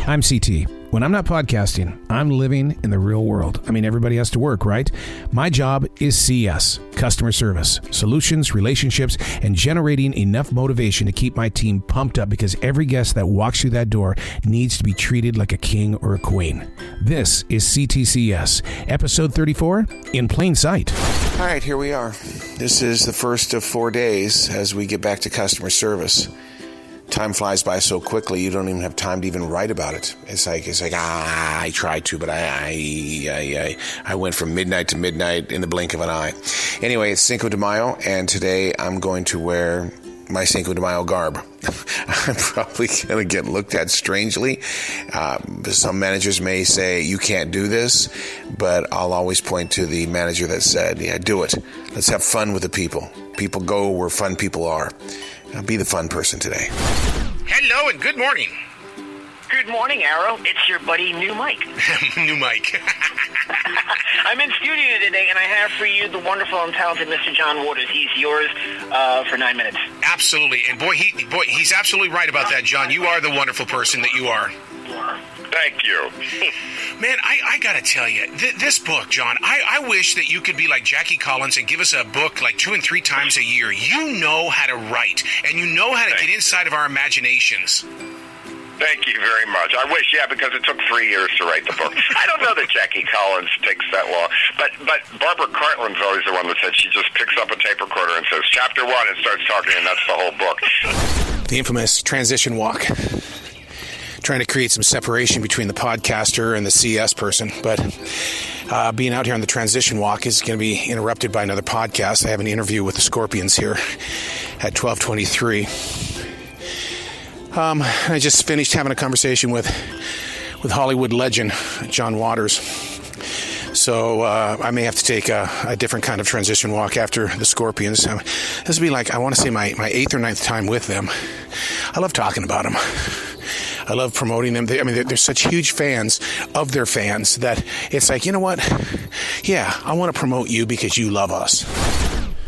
I'm CT. When I'm not podcasting, I'm living in the real world. I mean, everybody has to work, right? My job is CS, customer service, solutions, relationships, and generating enough motivation to keep my team pumped up because every guest that walks through that door needs to be treated like a king or a queen. This is C.T.C.S, episode 34, In Plain Sight. All right, here we are. This is the first of 4 days as we get back to customer service. Time flies by so quickly, you don't even have time to even write about it. It's like I tried to, but I went from midnight to midnight in the blink of an eye. Anyway, it's Cinco de Mayo, and today I'm going to wear my Cinco de Mayo garb. I'm probably going to get looked at strangely. Some managers may say, you can't do this, but I'll always point to the manager that said, yeah, do it. Let's have fun with the people. People go where fun people are. I'll be the fun person today. Hello and good morning. Good morning, Arrow. It's your buddy, New Mike. New Mike. I'm in studio today, and I have for you the wonderful and talented Mr. John Waters. He's yours for 9 minutes. Absolutely. And boy, he's absolutely right about that, John. You are the wonderful person that you are. Thank you. Man, I got to tell you, this book, John, I wish that you could be like Jackie Collins and give us a book like 2 and 3 times a year. You know how to write, and you know how to get inside of our imaginations. Thank you very much. I wish, because it took 3 years to write the book. I don't know that Jackie Collins takes that long, but Barbara Cartland's always the one that said she just picks up a tape recorder and says, chapter 1, and starts talking, and that's the whole book. The infamous transition walk. Trying to create some separation between the podcaster and the CS person, but being out here on the transition walk is going to be interrupted by another podcast. I have an interview with the Scorpions here at 12:23. I just finished having a conversation with Hollywood legend John Waters. So I may have to take a different kind of transition walk after the Scorpions. This will be like, I want to say my 8th or 9th time with them. I love talking about them. I love promoting them. They're such huge fans of their fans that it's like, you know what? Yeah, I want to promote you because you love us.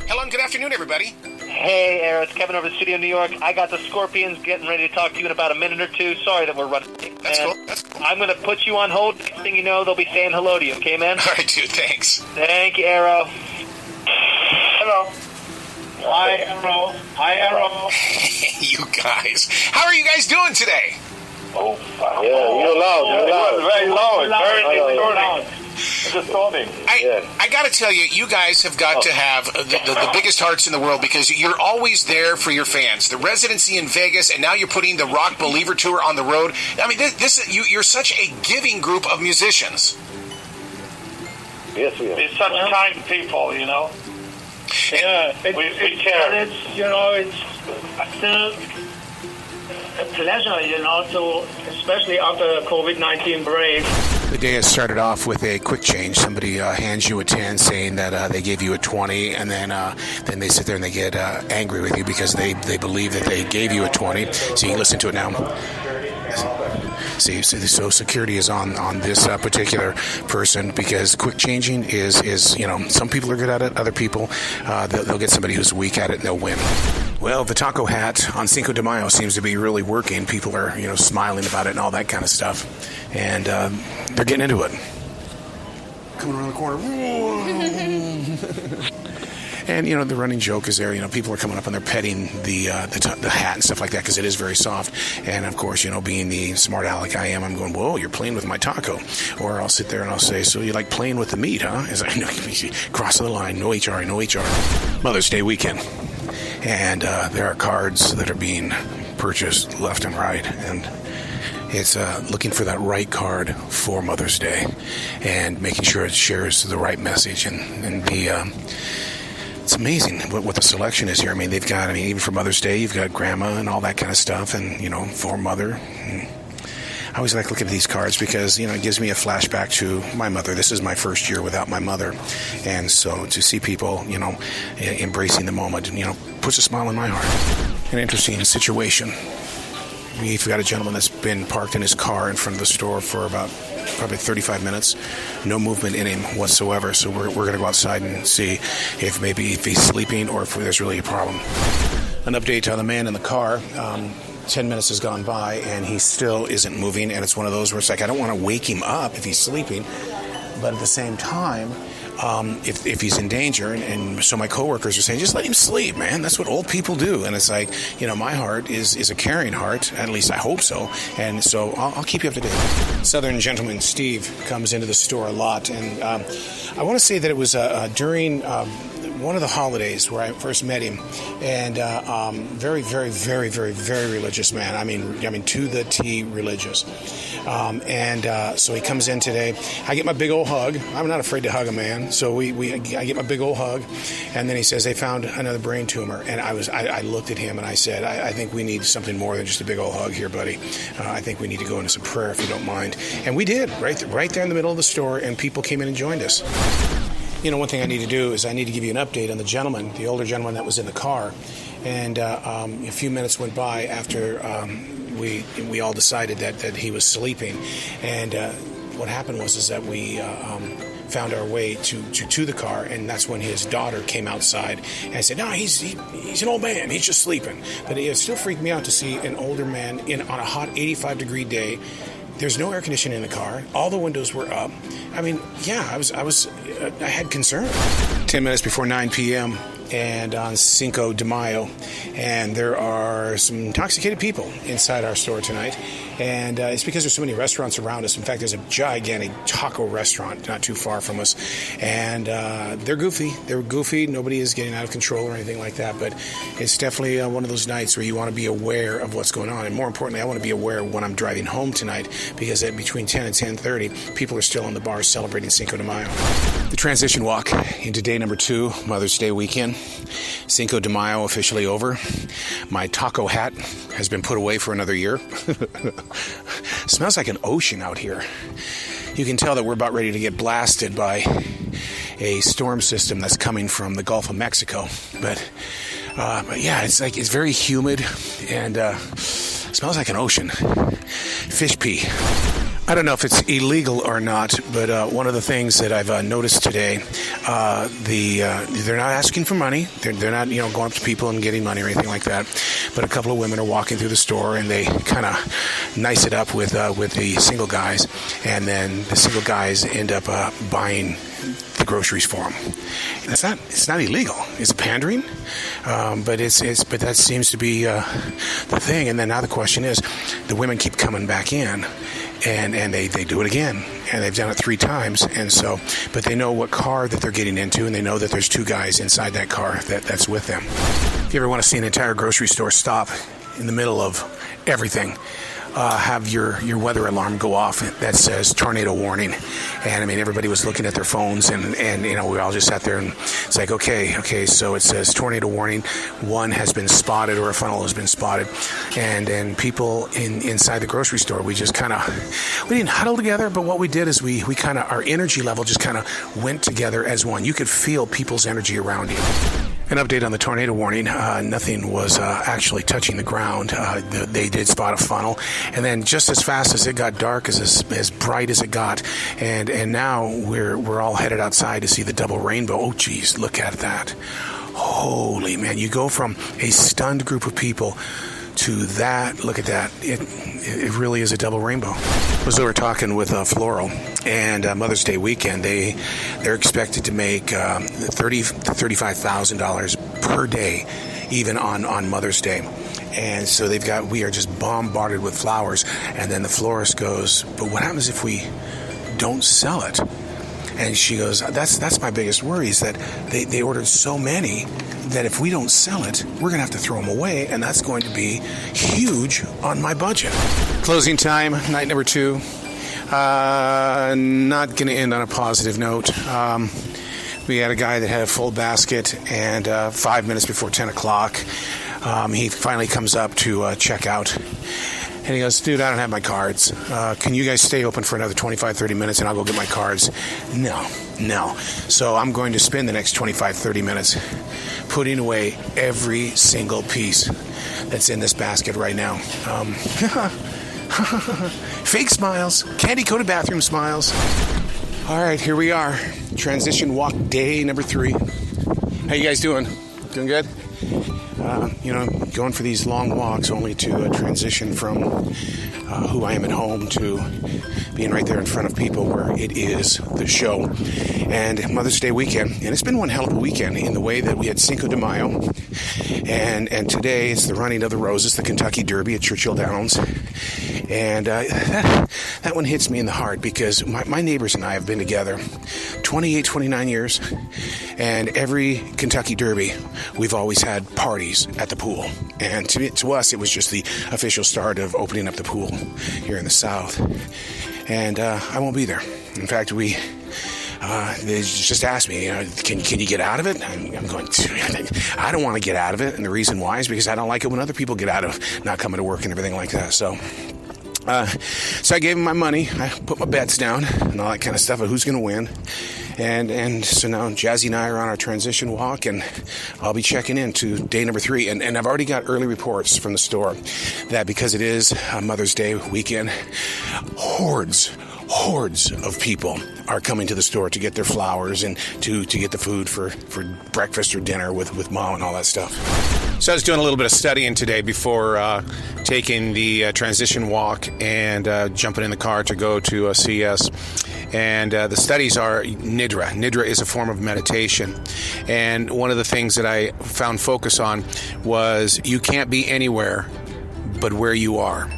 Hello and good afternoon, everybody. Hey, Arrow. It's Kevin over at Studio New York. I got the Scorpions getting ready to talk to you in about a minute or two. Sorry that we're running late. That's cool. I'm going to put you on hold. Next thing you know, they'll be saying hello to you. Okay, man? All right, dude. Thanks. Thank you, Arrow. Hello. Hi, Arrow. Hi, Arrow. You guys. How are you guys doing today? Oh, yeah, you're loud. You're loud. It's very loud. It's distorting. I got to tell you guys have got to have the biggest hearts in the world because you're always there for your fans. The residency in Vegas, and now you're putting the Rock Believer Tour on the road. I mean, you're such a giving group of musicians. Yes, we are. It's such kind people, you know. Yeah, we care. It's still a pleasure, to, especially after the COVID-19 break. The day has started off with a quick change. Somebody hands you a 10 saying that they gave you a 20, and then they sit there and they get angry with you because they believe that they gave you a 20. So you listen to it now. See, so security is on this particular person because quick changing is some people are good at it, other people they'll get somebody who's weak at it and they'll win. Well, the taco hat on Cinco de Mayo seems to be really working. People are smiling about it and all that kind of stuff, and they're getting into it. Coming around the corner. And, the running joke is there, people are coming up and they're petting the hat and stuff like that because it is very soft. And, of course, being the smart aleck I am, I'm going, whoa, you're playing with my taco. Or I'll sit there and I'll say, so you like playing with the meat, huh? As I know, crossing the line, no HR, no HR. Mother's Day weekend. And there are cards that are being purchased left and right. And it's looking for that right card for Mother's Day and making sure it shares the right message and the... It's amazing what the selection is here. I mean, they've got, even for Mother's Day, you've got grandma and all that kind of stuff, and, for mother. And I always like looking at these cards because, it gives me a flashback to my mother. This is my first year without my mother. And so to see people, embracing the moment, puts a smile on my heart. An interesting situation. We've got a gentleman that's been parked in his car in front of the store for about probably 35 minutes. No movement in him whatsoever. So we're going to go outside and see if maybe if he's sleeping or if there's really a problem. An update on the man in the car. 10 minutes has gone by, and he still isn't moving, and it's one of those where it's like, I don't want to wake him up if he's sleeping, but at the same time, if he's in danger, and so my coworkers are saying, just let him sleep, man. That's what old people do. And it's like, my heart is a caring heart. At least I hope so. And so I'll keep you up to date. Southern gentleman Steve comes into the store a lot, and I want to say that it was during one of the holidays where I first met him, and very, very, very, very, very religious man. I mean, to the T religious. So he comes in today. I get my big old hug. I'm not afraid to hug a man. So I get my big old hug, and then he says they found another brain tumor. And I looked at him and I said, I think we need something more than just a big old hug here, buddy. I think we need to go into some prayer if you don't mind. And we did, right there in the middle of the store, and people came in and joined us. One thing I need to do is I need to give you an update on the older gentleman that was in the car. And a few minutes went by after we all decided that he was sleeping. And what happened was that we found our way to the car, and that's when his daughter came outside and I said, no, he's an old man, he's just sleeping. But it still freaked me out to see an older man on a hot 85-degree day. There's no air conditioning in the car. All the windows were up. I mean, yeah, I had concern. 10 minutes before 9 p.m. and on Cinco de Mayo, and there are some intoxicated people inside our store tonight, and it's because there's so many restaurants around us. In fact, there's a gigantic taco restaurant not too far from us, and they're goofy. Nobody is getting out of control or anything like that, but it's definitely one of those nights where you want to be aware of what's going on, and more importantly, I want to be aware when I'm driving home tonight, because at between 10 and 10:30, people are still in the bars celebrating Cinco de Mayo. The transition walk into day number 2, Mother's Day weekend. Cinco de Mayo officially over. My taco hat has been put away for another year. Smells like an ocean out here. You can tell that we're about ready to get blasted by a storm system that's coming from the Gulf of Mexico. But yeah, it's very humid and smells like an ocean. Fish pee. I don't know if it's illegal or not, but one of the things that I've noticed today, they're not asking for money. They're not, going up to people and getting money or anything like that. But a couple of women are walking through the store, and they kind of nice it up with the single guys, and then the single guys end up buying the groceries for them. It's not illegal. It's pandering, but that seems to be the thing. And then now the question is, the women keep coming back in. And they do it again, and they've done it 3 times, and so, but they know what car that they're getting into, and they know that there's 2 guys inside that car that's with them. If you ever want to see an entire grocery store stop in the middle of everything, have your weather alarm go off that says tornado warning. And I mean, everybody was looking at their phones, and we all just sat there, and it's like, okay, so it says tornado warning, one has been spotted, or a funnel has been spotted, and people inside the grocery store, we just we didn't huddle together, but what we did is we kind of, our energy level just kind of went together as one. You could feel people's energy around you. An update on the tornado warning. Nothing was actually touching the ground. They did spot a funnel, and then just as fast as it got dark, as bright as it got, and now we're all headed outside to see the double rainbow. Oh, geez, look at that! Holy man, you go from a stunned group of people to that. Look at that! It really is a double rainbow. I was over talking with Floral, and Mother's Day weekend, they're expected to make $30,000 to $35,000 per day, even on Mother's Day. And so we are just bombarded with flowers. And then the florist goes, but what happens if we don't sell it? And she goes, that's my biggest worry, is that they ordered so many that if we don't sell it, we're going to have to throw them away, and that's going to be huge on my budget. Closing time, night number 2. Not going to end on a positive note. We had a guy that had a full basket, and 5 minutes before 10 o'clock, he finally comes up to check out. And he goes, dude, I don't have my cards. Can you guys stay open for another 25, 30 minutes and I'll go get my cards? No. So I'm going to spend the next 25, 30 minutes putting away every single piece that's in this basket right now. Fake smiles, candy-coated bathroom smiles. All right, here we are. Transition walk day number 3. How you guys doing? Doing good? going for these long walks only to transition from who I am at home to being right there in front of people where it is the show. And Mother's Day weekend, and it's been one hell of a weekend in the way that we had Cinco de Mayo, and today it's the running of the Roses, the Kentucky Derby at Churchill Downs. And that one hits me in the heart because my neighbors and I have been together 28, 29 years, and every Kentucky Derby, we've always had parties at the pool. And to us, it was just the official start of opening up the pool here in the South. And I won't be there. In fact, they just asked me, can you get out of it? I'm going, I don't want to get out of it. And the reason why is because I don't like it when other people get out of not coming to work and everything like that. So I gave him my money. I put my bets down and all that kind of stuff of who's going to win. And so now Jazzy and I are on our transition walk, and I'll be checking in to day number 3. And I've already got early reports from the store that because it is Mother's Day weekend, hordes of people are coming to the store to get their flowers and to get the food for breakfast or dinner with mom and all that stuff. So I was doing a little bit of studying today before taking the transition walk and jumping in the car to go to CES. And the studies are Nidra. Nidra is a form of meditation. And one of the things that I found focus on was you can't be anywhere but where you are.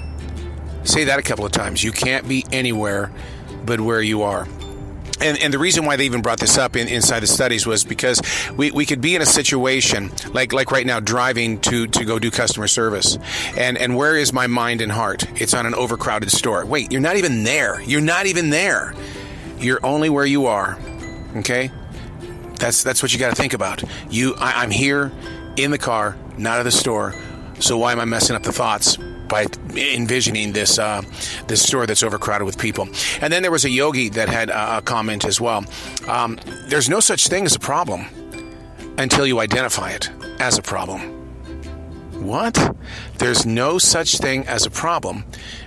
Say that a couple of times. You can't be anywhere but where you are. And the reason why they even brought this up inside the studies was because we could be in a situation like right now driving to go do customer service. And where is my mind and heart? It's on an overcrowded store. Wait, you're not even there. You're not even there. You're only where you are. Okay? That's what you got to think about. I'm here in the car, not at the store. So why am I messing up the thoughts by envisioning this store that's overcrowded with people? And then there was a yogi that had a comment as well. There's no such thing as a problem until you identify it as a problem. What? There's no such thing as a problem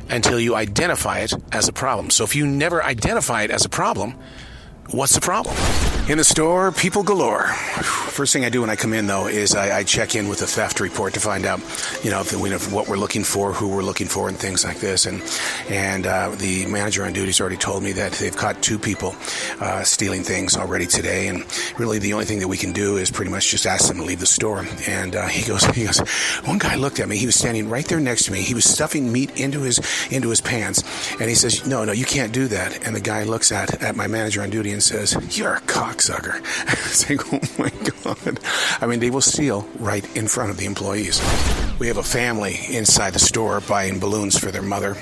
until you identify it as a problem. So if you never identify it as a problem, what's the problem? In the store, people galore. First thing I do when I come in, though, is I check in with a theft report to find out, if what we're looking for, who we're looking for, and things like this. And the manager on duty's already told me that they've caught 2 people stealing things already today. And really, the only thing that we can do is pretty much just ask them to leave the store. And he goes. One guy looked at me. He was standing right there next to me. He was stuffing meat into his pants. And he says, "No, you can't do that." And the guy looks at my manager on duty and says, "You're a cocksucker." It's like, oh my God. I mean, they will steal right in front of the employees. We have a family inside the store buying balloons for their mother.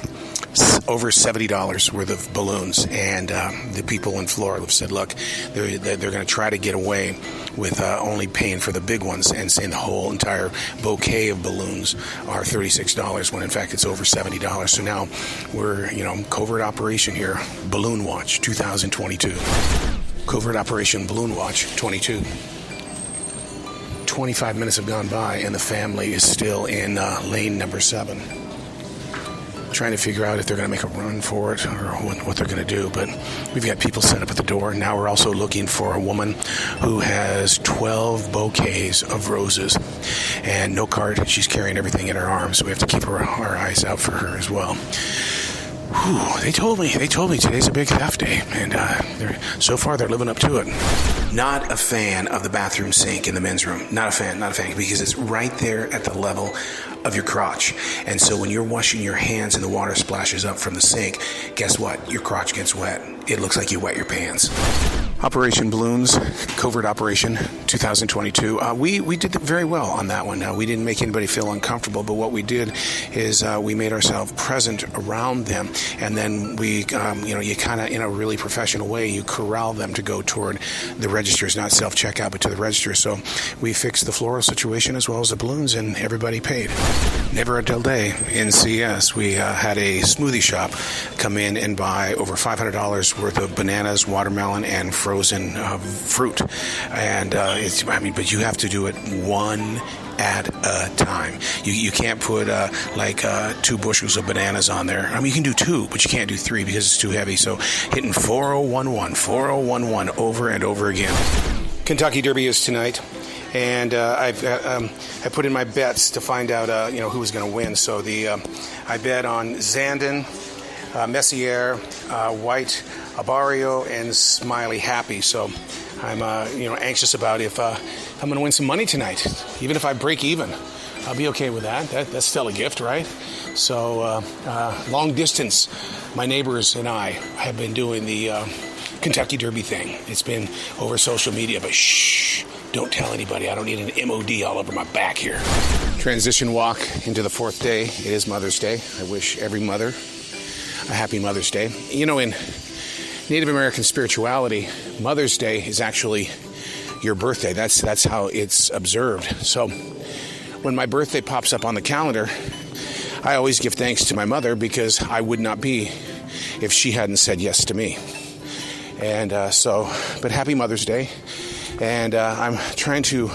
Over $70 worth of balloons. And the people in Florida have said, look, they're going to try to get away with only paying for the big ones and saying the whole entire bouquet of balloons are $36 when in fact it's over $70. So now we're, covert operation here, Balloon Watch 2022. Covert Operation Balloon Watch 22. 25 minutes have gone by and the family is still in lane number 7. Trying to figure out if they're going to make a run for it or what they're going to do. But we've got people set up at the door. Now we're also looking for a woman who has 12 bouquets of roses and no cart. She's carrying everything in her arms, so we have to keep our eyes out for her as well. Whew, they told me today's a big theft day, and so far they're living up to it. Not a fan of the bathroom sink in the men's room. Not a fan, because it's right there at the level of your crotch. And so when you're washing your hands and the water splashes up from the sink, guess what? Your crotch gets wet. It looks like you wet your pants. Operation Balloons, Covert Operation 2022. We did very well on that one. We didn't make anybody feel uncomfortable, but what we did is we made ourselves present around them, and then we, you kind of, in a really professional way, you corral them to go toward the registers, not self-checkout, but to the register. So we fixed the floral situation as well as the balloons, and everybody paid. Never a dull day in CES. We had a smoothie shop come in and buy over $500 worth of bananas, watermelon, and frozen fruit. And but you have to do it one at a time. You can't put 2 bushels of bananas on there. I mean, you can do 2, but you can't do 3 because it's too heavy. So hitting 4011 over and over again. Kentucky Derby is tonight. and I put in my bets to find out who was going to win. So I bet on Zandon, Messier, White, Abario, and Smiley Happy. So I'm anxious about if I'm going to win some money tonight. Even if I break even, I'll be okay with that. That's still a gift, right? So long distance, my neighbors and I have been doing the Kentucky Derby thing. It's been over social media, but shh, don't tell anybody. I don't need an MOD all over my back here. Transition walk into the 4th day. It is Mother's Day. I wish every mother a happy Mother's Day. You know, in Native American spirituality, Mother's Day is actually your birthday. That's how it's observed. So when my birthday pops up on the calendar, I always give thanks to my mother, because I would not be if she hadn't said yes to me. And but happy Mother's Day. And I'm trying to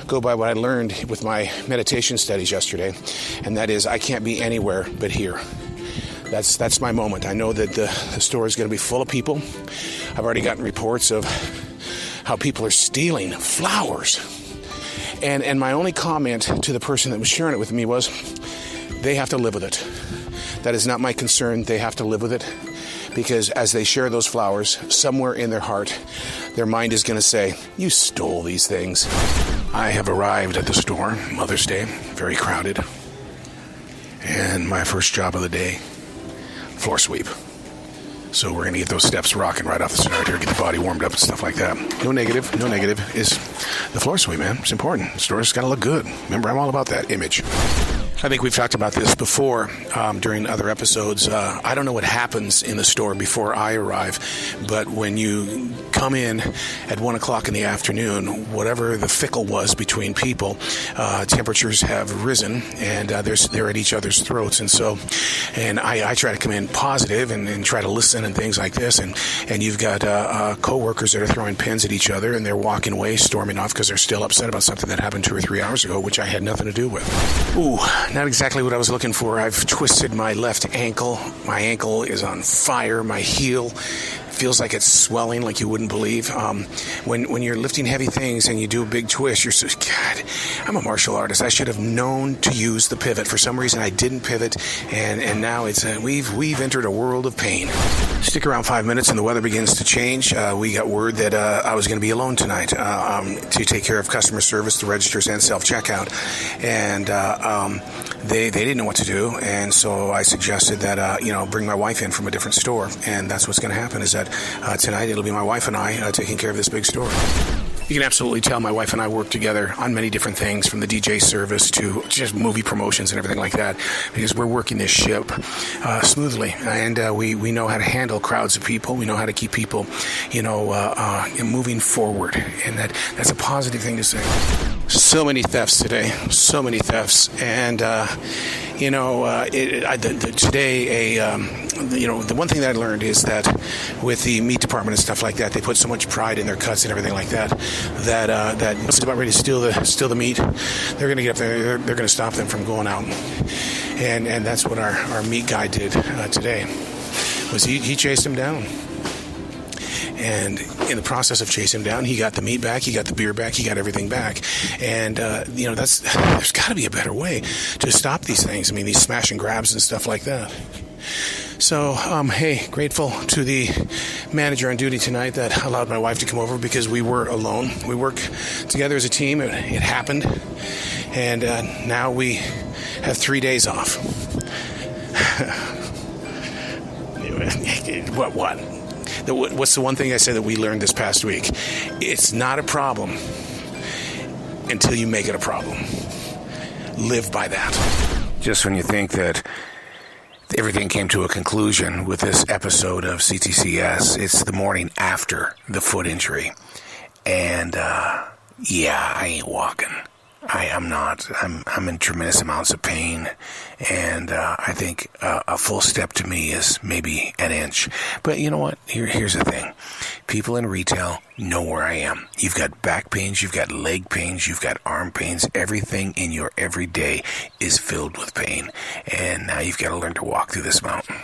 go by what I learned with my meditation studies yesterday, and that is I can't be anywhere but here. That's my moment. I know that the store is going to be full of people. I've already gotten reports of how people are stealing flowers. And my only comment to the person that was sharing it with me was, they have to live with it. That is not my concern. They have to live with it, because as they share those flowers, somewhere in their heart, their mind is going to say, you stole these things. I have arrived at the store, Mother's Day, very crowded. And my first job of the day, floor sweep. So we're going to get those steps rocking right off the start here, get the body warmed up and stuff like that. No negative is the floor sweep, man. It's important. The store's got to look good. Remember, I'm all about that image. I think we've talked about this before during other episodes. I don't know what happens in the store before I arrive, but when you come in at 1 o'clock in the afternoon, whatever the fickle was between people, temperatures have risen, and they're at each other's throats. And I try to come in positive and try to listen and things like this. And you've got co-workers that are throwing pins at each other, and they're walking away, storming off because they're still upset about something that happened 2 or 3 hours ago, which I had nothing to do with. Ooh. Not exactly what I was looking for. I've twisted my left ankle. My ankle is on fire. My heel feels like it's swelling like you wouldn't believe. When you're lifting heavy things and you do a big twist, you're so, God, I'm a martial artist. I should have known to use the pivot. For some reason, I didn't pivot, and now it's we've entered a world of pain. Stick around 5 minutes and the weather begins to change. We got word that I was going to be alone tonight to take care of customer service, the registers, and self-checkout. And they didn't know what to do, and so I suggested that bring my wife in from a different store, and that's what's going to happen. Is that tonight it'll be my wife and I taking care of this big store. You can absolutely tell my wife and I work together on many different things, from the DJ service to just movie promotions and everything like that, because we're working this ship smoothly, and we know how to handle crowds of people. We know how to keep people, moving forward, and that's a positive thing to say. So many thefts today, and today the one thing that I learned is that with the meat department and stuff like that, they put so much pride in their cuts and everything like that once it's about ready to steal the meat, they're going to get up there. They're going to stop them from going out, and that's what our meat guy did today. Was he chased him down. And in the process of chasing him down, he got the meat back, he got the beer back, he got everything back. And, there's got to be a better way to stop these things. I mean, these smash and grabs and stuff like that. So, grateful to the manager on duty tonight that allowed my wife to come over, because we were alone. We work together as a team. It happened. And now we have 3 days off. What? What's the one thing I said that we learned this past week? It's not a problem until you make it a problem. Live by that. Just when you think that everything came to a conclusion with this episode of C.T.C.S., it's the morning after the foot injury. And, I ain't walking. I'm not. I'm in tremendous amounts of pain, and I think a full step to me is maybe an inch. But you know what? Here's the thing. People in retail know where I am. You've got back pains, you've got leg pains, you've got arm pains. Everything in your everyday is filled with pain, and now you've got to learn to walk through this mountain.